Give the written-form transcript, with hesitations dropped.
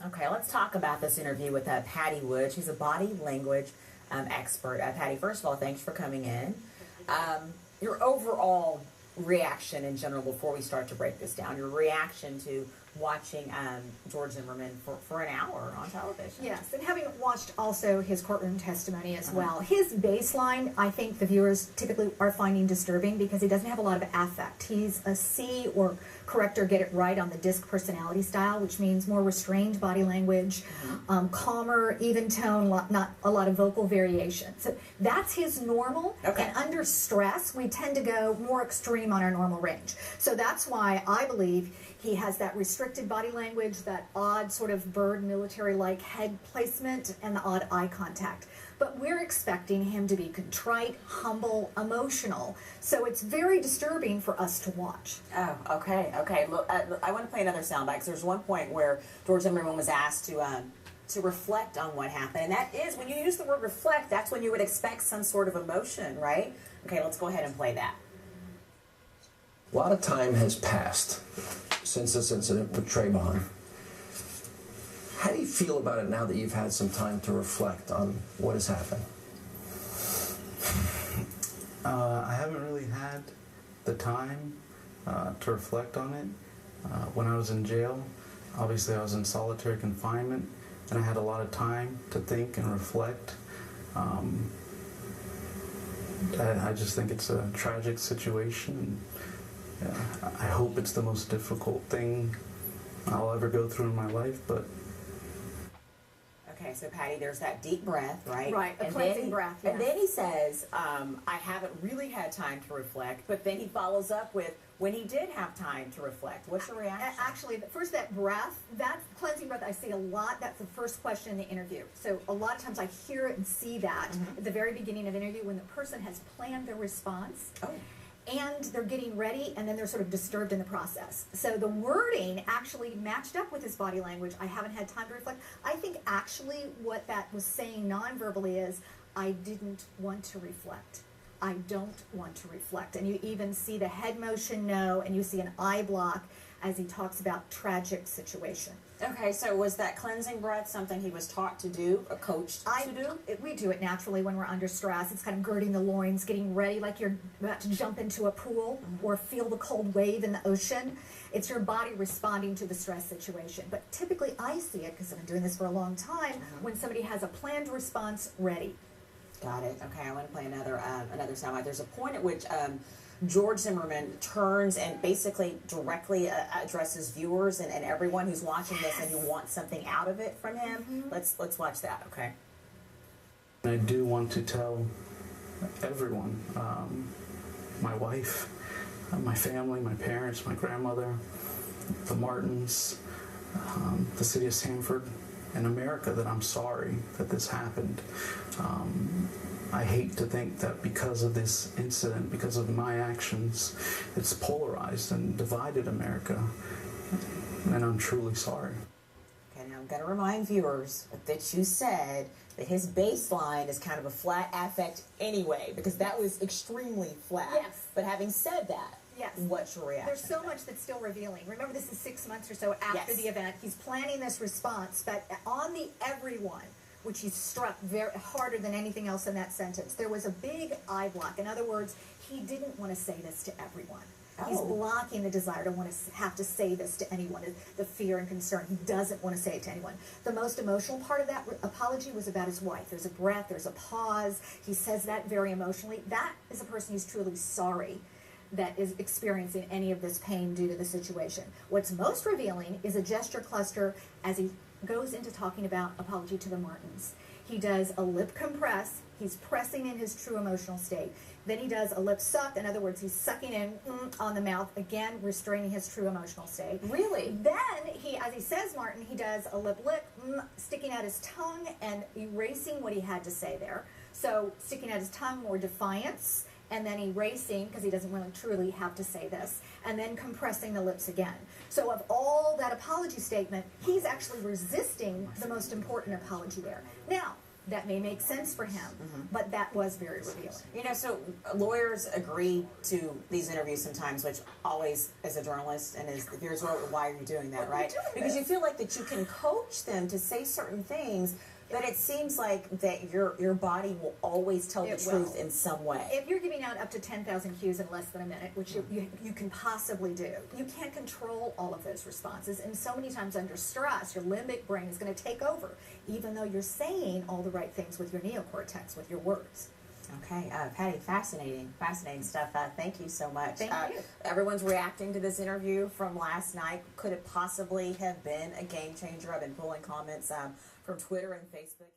Okay, let's talk about this interview with Patti Wood. She's a body language expert. Patti, first of all, thanks for coming in. Your overall reaction in general, before we start to break this down, your reaction to watching George Zimmerman for an hour on television. Yes, and having watched also his courtroom testimony as well. His baseline, I think the viewers typically are finding disturbing because he doesn't have a lot of affect. He's a C, or correct or get it right, on the DISC personality style, which means more restrained body language, calmer, even tone, not a lot of vocal variation. So that's his normal. Okay. And under stress, we tend to go more extreme on our normal range. So that's why I believe he has that restricted body language, that odd sort of bird military-like head placement, and the odd eye contact. But we're expecting him to be contrite, humble, emotional. So it's very disturbing for us to watch. Oh, okay, okay. Look, I want to play another soundbite because there's one point where George Zimmerman was asked to reflect on what happened, and that is, when you use the word reflect, that's when you would expect some sort of emotion, right? Okay, let's go ahead and play that. A lot of time has passed since this incident with Trayvon. How do you feel about it now that you've had some time to reflect on what has happened? I haven't really had the time to reflect on it. When I was in jail, obviously I was in solitary confinement, and I had a lot of time to think and reflect. I just think it's a tragic situation. I hope it's the most difficult thing I'll ever go through in my life, but... Okay, so Patti, there's that deep breath, right? Right, a cleansing breath, yes. And then he says, I haven't really had time to reflect, but then he follows up with, when he did have time to reflect. What's your reaction? Actually, first, that breath, that cleansing breath, I see a lot. That's the first question in the interview. So a lot of times I hear it and see that at the very beginning of an interview when the person has planned their response. Oh. And they're getting ready, and then they're sort of disturbed in the process. So the wording actually matched up with his body language. I haven't had time to reflect. I think actually what that was saying non-verbally is, I didn't want to reflect. I don't want to reflect. And you even see the head motion no, and you see an eye block as he talks about tragic situation. Okay, so was that cleansing breath something he was taught to do, or coached to do? We do it naturally when we're under stress. It's kind of girding the loins, getting ready like you're about to jump into a pool or feel the cold wave in the ocean. It's your body responding to the stress situation. But typically I see it, because I've been doing this for a long time, when somebody has a planned response ready. Got it. Okay, I want to play another soundbite. There's a point at which George Zimmerman turns and basically directly addresses viewers and everyone who's watching this, and you want something out of it from him. Let's watch that. Okay. I do want to tell everyone, my wife, my family, my parents, my grandmother, the Martins, the city of Sanford, and America, that I'm sorry that this happened. I hate to think that because of this incident, because of my actions, it's polarized and divided America, and I'm truly sorry. Okay, now I'm going to remind viewers that you said that his baseline is kind of a flat affect anyway, because that was extremely flat. Yes. But having said that, yes, what's your reaction? There's so much that's still revealing. Remember, this is 6 months or so after the event. He's planning this response, but on the everyone, which he struck very harder than anything else in that sentence, there was a big eye block. In other words, he didn't want to say this to everyone. He's blocking the desire to want to have to say this to anyone, the fear and concern. He doesn't want to say it to anyone. The most emotional part of that apology was about his wife. There's a breath, there's a pause. He says that very emotionally. That is a person who's truly sorry that is experiencing any of this pain due to the situation. What's most revealing is a gesture cluster as he goes into talking about apology to the Martins. He does a lip compress. He's pressing in his true emotional state. Then he does a lip suck. In other words, he's sucking in on the mouth, again, restraining his true emotional state. Really? Then, as he says Martin, he does a lip sticking out his tongue and erasing what he had to say there. So sticking out his tongue, more defiance, and then erasing, because he doesn't really truly have to say this, and then compressing the lips again. So of all that apology statement, he's actually resisting the most important apology there. Now, that may make sense for him, but that was very revealing. You know, so lawyers agree to these interviews sometimes, which always, as a journalist and as the viewers, why are you doing that, right? Because you feel like that you can coach them to say certain things, but it seems like that your body will always tell the truth in some way. If you're giving out up to 10,000 cues in less than a minute, which you can possibly do, you can't control all of those responses. And so many times under stress, your limbic brain is going to take over, even though you're saying all the right things with your neocortex, with your words. Okay, Patti, fascinating stuff. Thank you so much. Thank you. Everyone's reacting to this interview from last night. Could it possibly have been a game changer? I've been pulling comments from Twitter and Facebook.